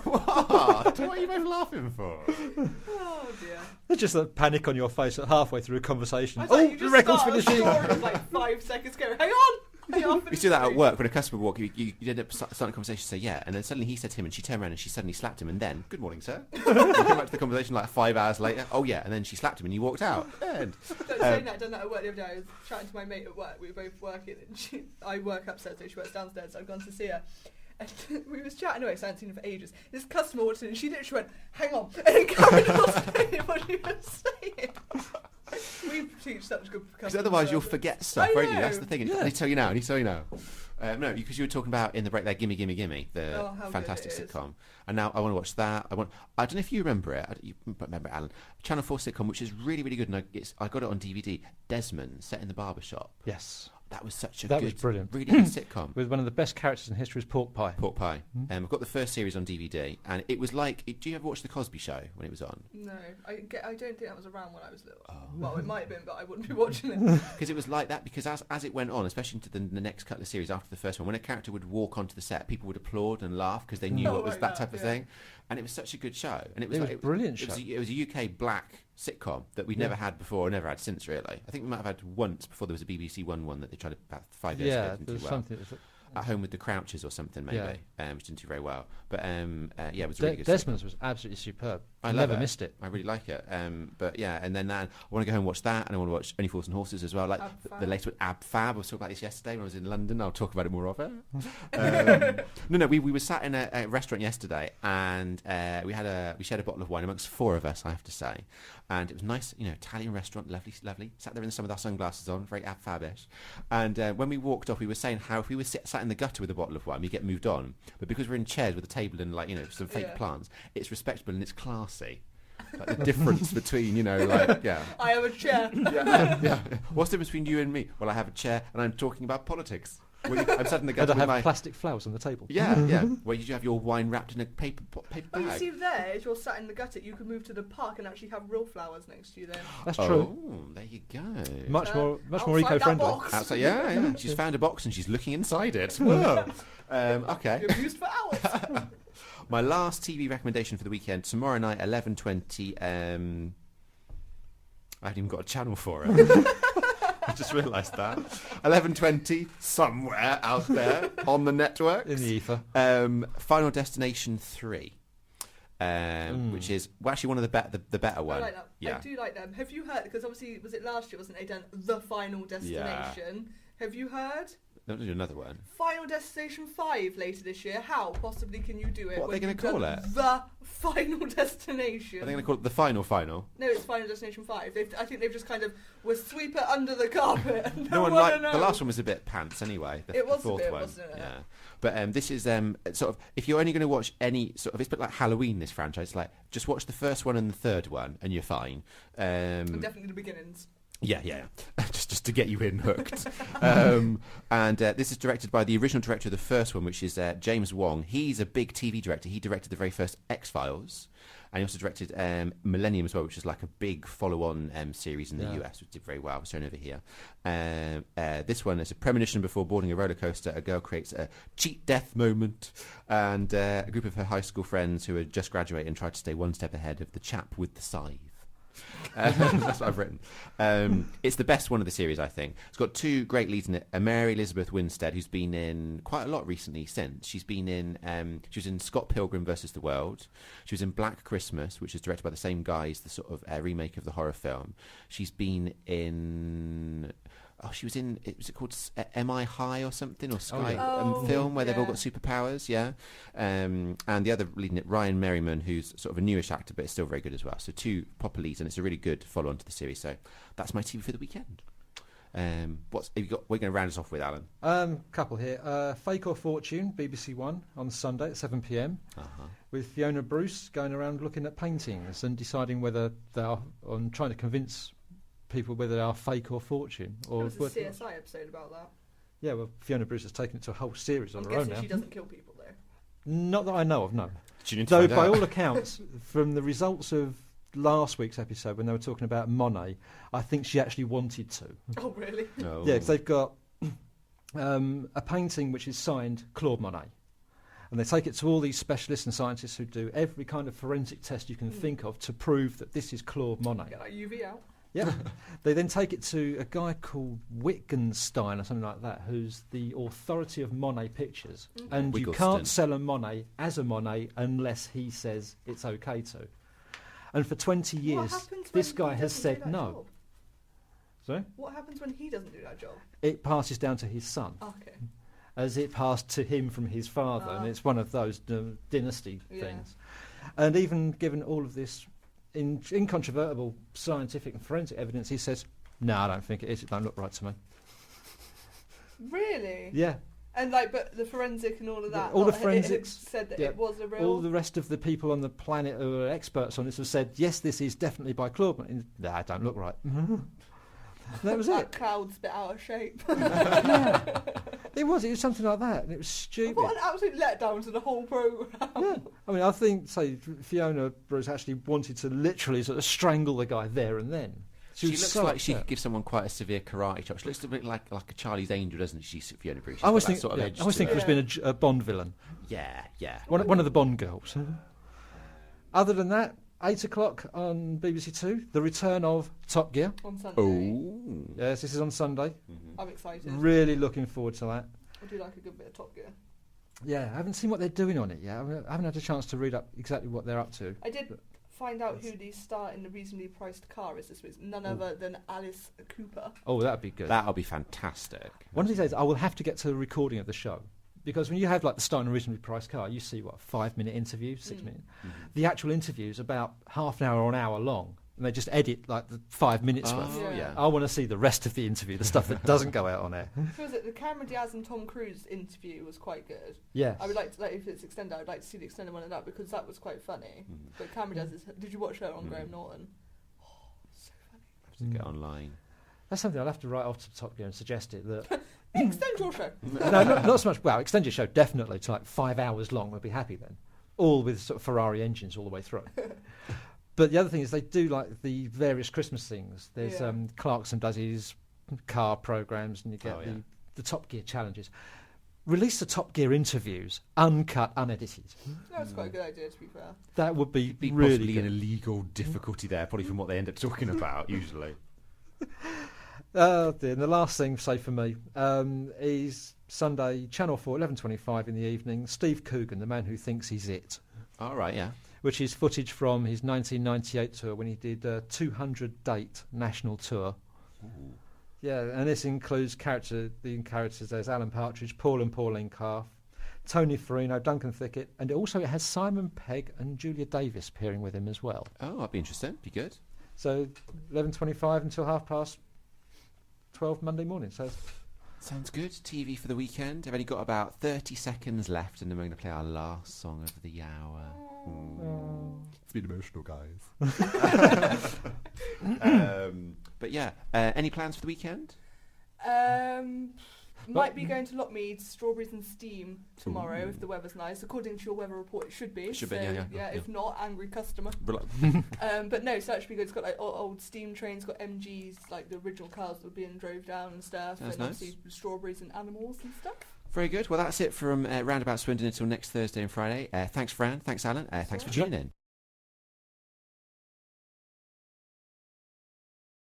What? What are you both laughing for? Oh dear. There's just a panic on your face halfway through a conversation. I thought you The just record's started a finishing. story like 5 seconds ago. Hang on. You do that at work when a customer walks. You end up starting a conversation, say yeah, and then suddenly he said to him, and she turned around and she suddenly slapped him, and then good morning, sir. You come back to the conversation like 5 hours later. Oh yeah, and then she slapped him, and you walked out. End. Saying that, done that at work the other day. I was chatting to my mate at work. We were both working, and I work upstairs, so she works downstairs. So I've gone to see her. And we was chatting away, so I hadn't seen her for ages. This customer walked in and she literally went, hang on, and then carried on saying what she was saying. We teach such good customer Because otherwise you'll service. forget stuff, I won't you? know. That's the thing. Yeah. I need to tell you now. No, because you were talking about in the break there, Gimme Gimme Gimme, the how good fantastic it is. sitcom. And now I want to watch that. I don't know if you remember it. You remember it, Alan? Channel 4 sitcom, which is really, really good. And I got it on DVD. Desmond, set in the barber shop. Yes. That was such a That good, was brilliant. really good sitcom. With one of the best characters in history is Pork Pie. Pork Pie. I've got the first series on DVD, and it was like. Do you ever watch The Cosby Show when it was on? No, I don't think that was around when I was little. Oh. Well, it might have been, but I wouldn't be watching it. Because it was like that. Because as it went on, especially into the next couple of series after the first one, when a character would walk onto the set, people would applaud and laugh because they knew Oh, it was like that that, type of yeah. thing. And it was such a good show, and it was It like, was a brilliant It was, show. it was a UK black sitcom that we'd never had before, or never had since. Really, I think we might have had once before. There was a BBC One that they tried about 5 years ago. Yeah, Didn't there do was well. something. At Home with the Crouches or something, maybe, which didn't do very well. But yeah, it was a really good. Desmond's was absolutely superb. I I love never it. missed it. I really like it. But yeah, and then I want to go home and watch that, and I want to watch Only Fools and Horses as well. Like Ab Fab. the latest with Ab Fab. I was talking about this yesterday when I was in London. I'll talk about it more of it. No, we were sat in a restaurant yesterday, and we shared a bottle of wine amongst 4 of us, I have to say, and it was nice, Italian restaurant, lovely. Sat there in the sun with our sunglasses on, very Ab Fab-ish. And when we walked off, we were saying how if we were sat in the gutter with a bottle of wine, we get moved on. But because we're in chairs with a table and some fake plants, it's respectable and it's classy. Like the difference between, I have a chair. yeah. What's the difference between you and me? Well, I have a chair and I'm talking about politics. I'm sat in the gutter And I with have my plastic flowers on the table. yeah. Where you have your wine wrapped in a paper bag. Oh, you see there, as you're sat in the gutter, you could move to the park and actually have real flowers next to you then. That's true. Oh, there you go. Much more outside that eco-friendly. box. Outside, yeah. She's found a box and she's looking inside it. Whoa. Okay. You're used for hours. My last TV recommendation for the weekend, tomorrow night, 11:20. I haven't even got a channel for it. I just realised that. 11:20, somewhere out there on the network. In the ether. Final Destination 3. Which is actually one of the better one. I like that. Yeah. I do like them. Have you heard? Because obviously, was it last year? Wasn't they done The Final Destination? Have you heard? Let me do another one. Final Destination 5 later this year. How possibly can you do it? What are they when going you've to call done it? The Final Destination. Are they going to call it the final? No, it's Final Destination 5. I think they've just kind of sweep it under the carpet. And No one wanna liked know. the last one was a bit pants anyway. It was the a fourth bit, one. wasn't it? Yeah, but this is sort of if you're only going to watch any sort of it's a bit like Halloween. This franchise, like just watch the first one and the third one, and you're fine. And definitely the beginnings. Yeah. just to get you in hooked. And this is directed by the original director of the first one, which is James Wong. He's a big TV director. He directed the very first X-Files. And he also directed Millennium as well, which is like a big follow-on series in the US, which did very well. It was shown over here. This one is a premonition before boarding a roller coaster. A girl creates a cheat death moment. And a group of her high school friends who are just graduating try to stay one step ahead of the chap with the scythe. That's what I've written. It's the best one of the series, I think. It's got 2 great leads in it. Mary Elizabeth Winstead, who's been in quite a lot recently since. She's been in, she was in Scott Pilgrim versus the World. She was in Black Christmas, which is directed by the same guy as the sort of remake of the horror film. She's been in... Oh, she was in, was it called Am I High or something? Or Sky film where they've all got superpowers, yeah. And the other leading it, Ryan Merriman, who's sort of a newish actor, but is still very good as well. So 2 proper leads, and it's a really good follow-on to the series. So that's my TV for the weekend. What's have you got? We're going to round us off with, Alan. Couple here. Fake or Fortune, BBC One, on Sunday at 7 p.m. With Fiona Bruce going around looking at paintings and deciding whether they are, on trying to convince people whether they are fake or fortune. Or there was a CSI episode about that. Yeah, well, Fiona Bruce has taken it to a whole series on her own now. She doesn't kill people, though. Not that I know of, no. Though, by all accounts, from the results of last week's episode when they were talking about Monet, I think she actually wanted to. Oh, really? No. Yeah, because they've got a painting which is signed Claude Monet. And they take it to all these specialists and scientists who do every kind of forensic test you can think of to prove that this is Claude Monet. Get like UV out. Yeah. They then take it to a guy called Wittgenstein or something like that, who's the authority of Monet pictures. And you can't sell a Monet as a Monet unless he says it's okay to. And for 20 years, this guy has said no. Job? Sorry? What happens when he doesn't do that job? It passes down to his son. Okay. As it passed to him from his father, and it's one of those dynasty Yeah. things. And even given all of this incontrovertible scientific and forensic evidence, he says, "No, I don't think it is. It don't look right to me." Really? Yeah. And like, but the forensic and all of that. All the it forensics said that yeah. it was a real. All the rest of the people on the planet who are experts on this have said, "Yes, this is definitely by Claude." Nah, it don't look right. That was that it. cloud's a bit out of shape. Yeah. It was something like that, and it was stupid. What an absolute letdown to the whole programme. Yeah. I mean, I think, say, Fiona Bruce actually wanted to literally sort of strangle the guy there and then. She looks like she could give someone quite a severe karate chop. She looks a bit like a Charlie's Angel, doesn't she, Fiona Bruce? I always think sort of edge it was being a Bond villain. Yeah, yeah. One of the Bond girls. Other than that, 8 o'clock on BBC Two, the return of Top Gear. On Sunday. Oh. Yes, this is on Sunday. I'm excited. Really looking forward to that. I do like a good bit of Top Gear. Yeah, I haven't seen what they're doing on it yet. I haven't had a chance to read up exactly what they're up to. I did find out who the star in the reasonably priced car is this week. None other than Alice Cooper. Oh, that'd be good. That'll be fantastic. One of these days, I will have to get to the recording of the show. Because when you have like the star in a reasonably priced car, you see, 5-minute interview, 6 minutes. The actual interview is about half an hour or an hour long. And they just edit like the 5 minutes worth. Yeah. I want to see the rest of the interview, the stuff that doesn't go out on air. So was it the Cameron Diaz and Tom Cruise interview was quite good. Yes. I would like to, if it's extended, I would like to see the extended one of that because that was quite funny. But Cameron Diaz did you watch her on Graham Norton? Oh, so funny. I have to get online. That's something I'll have to write off to Top Gear and suggest it. That Extend your show. No, not so much. Well, extend your show definitely to like 5 hours long. We'll be happy then. All with sort of Ferrari engines all the way through. But the other thing is they do like the various Christmas things. There's Clarkson does his car programs, and you get the Top Gear challenges. Release the Top Gear interviews, uncut, unedited. That's quite a good idea, to be fair. That would be Really really good. an illegal difficulty there, probably from what they end up talking about usually. And the last thing, say for me, is Sunday, Channel 4, 11:25 in the evening. Steve Coogan, the man who thinks he's it. All right, yeah. Which is footage from his 1998 tour when he did a 200-date national tour. Ooh. Yeah, and this includes characters. There's Alan Partridge, Paul and Pauline Calf, Tony Farino, Duncan Thickett, and it has Simon Pegg and Julia Davis appearing with him as well. Oh, that'd be interesting. Be good. So 11:25 until 12:30 Monday morning. So sounds good. TV for the weekend. I've only got about 30 seconds left, and then we're going to play our last song of the hour. It's been emotional, guys. But yeah, any plans for the weekend? Might be going to Lockmead, Strawberries and Steam tomorrow if the weather's nice. According to your weather report, it should be. If not, angry customer. But no, so that should be good. It's got like old steam trains, got MGs, like the original cars that were being drove down and stuff. That's and obviously strawberries and animals and stuff. Very good. Well, that's it from Roundabout Swindon until next Thursday and Friday. Thanks, Fran. Thanks, Alan. Thanks for tuning in.